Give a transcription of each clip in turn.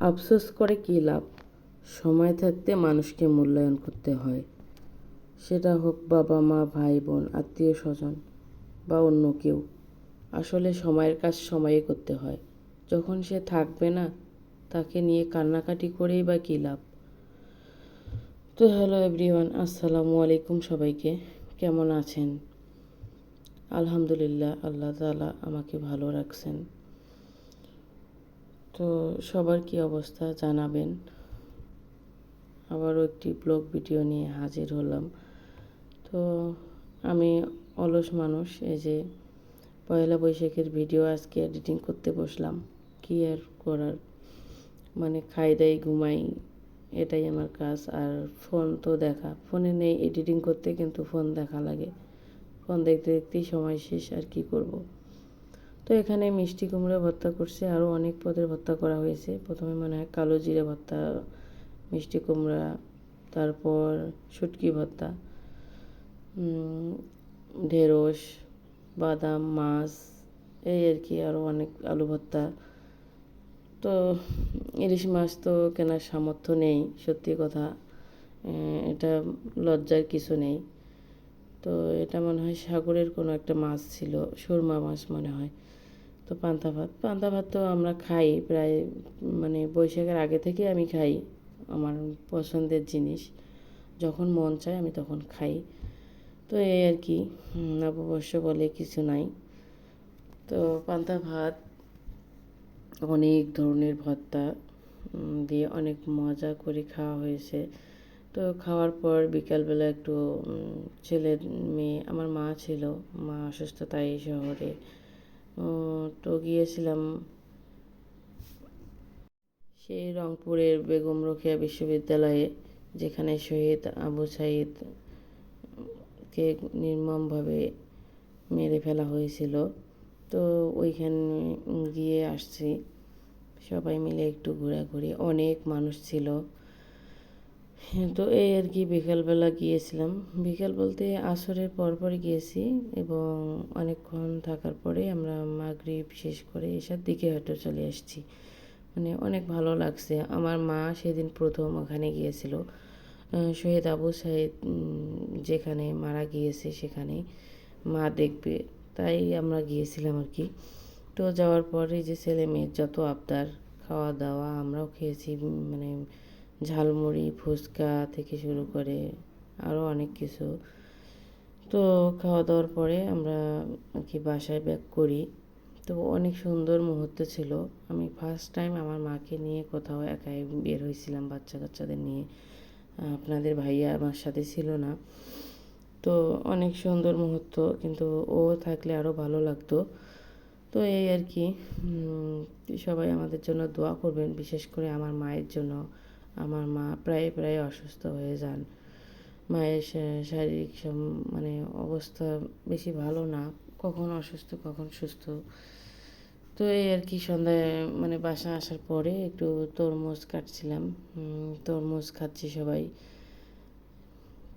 আফসোস করে কী লাভ? সময় থাকতে মানুষকে মূল্যায়ন করতে হয়। সেটা হোক বাবা মা, ভাই বোন, আত্মীয় স্বজন বা অন্য কেউ। আসলে সময়ের কাজ সময়ে করতে হয়। যখন সে থাকবে না, তাকে নিয়ে কান্নাকাটি করেই বা কী লাভ? তো হ্যালো এভরিওয়ান, আসসালামু আলাইকুম সবাইকে। কেমন আছেন? আলহামদুলিল্লাহ, আল্লাহ তাআলা আমাকে ভালো রাখছেন। তো সবার কী অবস্থা জানাবেন। আবারও একটি ব্লগ ভিডিও নিয়ে হাজির হলাম। তো আমি অলস মানুষ, এই যে পয়লা বৈশাখের ভিডিও আজকে এডিটিং করতে বসলাম। কী আর করার, মানে খাই দাই ঘুমাই, এটাই আমার কাজ। আর ফোন তো দেখা, ফোনে নেই এডিটিং করতে, কিন্তু ফোন দেখা লাগে। ফোন দেখতে দেখতেই সময় শেষ, আর কি করব। তো এখানে মিষ্টি কুমড়া ভর্তা করছে, আরও অনেক পদের ভর্তা করা হয়েছে। প্রথমে মনে হয় কালো জিরে ভর্তা, মিষ্টি কুমড়া, তারপর শুটকি ভর্তা, ঢেঁড়স, বাদাম, মাছ, এই আর কি, আরও অনেক আলু ভর্তা। তো ইলিশ মাছ তো কেনার সামর্থ্য নেই, সত্যি কথা। এটা লজ্জার কিছু নেই। তো এটা মনে হয় সাগরের কোনো একটা মাছ ছিল, সুরমা মাছ মনে হয়। তো পান্তা ভাত তো আমরা খাই প্রায়, মানে বৈশাখের আগে থেকে আমি খাই। আমার পছন্দের জিনিস, যখন মন চায় আমি তখন খাই। তো এই আর কি, নববর্ষ বলে কিছু নাই। তো পান্তা ভাত, অনেক ধরনের ভর্তা দিয়ে অনেক মজা করে খাওয়া হয়েছে। তো খাওয়ার পর বিকালবেলা একটু ছেলের মেয়ে, আমার মা ছিল, মা অসুস্থ তাই শহরে। তো গিয়েছিলাম সেই রংপুরের বেগম রোকেয়া বিশ্ববিদ্যালয়ে, যেখানে শহীদ আবু সাঈদকে নির্মমভাবে মেরে ফেলা হয়েছিল। তো ওইখানে গিয়ে আসছি, সবাই মিলে একটু ঘোরাঘুরি, অনেক মানুষ ছিল। তো এই আর কি, বিকালবেলা গিয়েছিলাম। বিকাল বলতে আসরের পরপরই গিয়েছি, এবং অনেকক্ষণ থাকার পরে আমরা মাগরিব শেষ করে এসার দিকে হয়তো চলে আসছি। মানে অনেক ভালো লাগছে। আমার মা সেদিন প্রথম ওখানে গিয়েছিল, শহীদ আবু সাঈদ যেখানে মারা গিয়েছে সেখানে মা দেখবে, তাই আমরা গিয়েছিলাম আর কি। তো যাওয়ার পরে যে ছেলে মেয়ের যত আবদার, খাওয়া দাওয়া আমরাও খেয়েছি, মানে ঝালমুড়ি, ফুচকা থেকে শুরু করে আরও অনেক কিছু। তো খাওয়া দাওয়ার পরে আমরা আর কি বাসায় ব্যাক করি। তো অনেক সুন্দর মুহূর্ত ছিল। আমি ফার্স্ট টাইম আমার মাকে নিয়ে কোথাও একাই বের হয়েছিলাম বাচ্চা কাচ্চাদের নিয়ে। আপনাদের ভাইয়া আমার সাথে ছিল না। তো অনেক সুন্দর মুহূর্ত, কিন্তু ও থাকলে আরও ভালো লাগতো। তো এই আর কি, সবাই আমাদের জন্য দোয়া করবেন, বিশেষ করে আমার মায়ের জন্য। আমার মা প্রায় প্রায় অসুস্থ হয়ে যান। মায়ের শারীরিক মানে অবস্থা বেশি ভালো না, কখন অসুস্থ কখন সুস্থ। তো এই আর কি, সন্ধ্যায় মানে বাসা আসার পরে একটু তরমুজ কাটছিলাম, তরমুজ খাচ্ছি সবাই।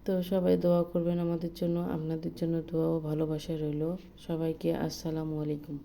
তো সবাই দোয়া করবেন আমাদের জন্য, আপনাদের জন্য দোয়া ও ভালোবাসা রইল। সবাইকে আসসালামু আলাইকুম।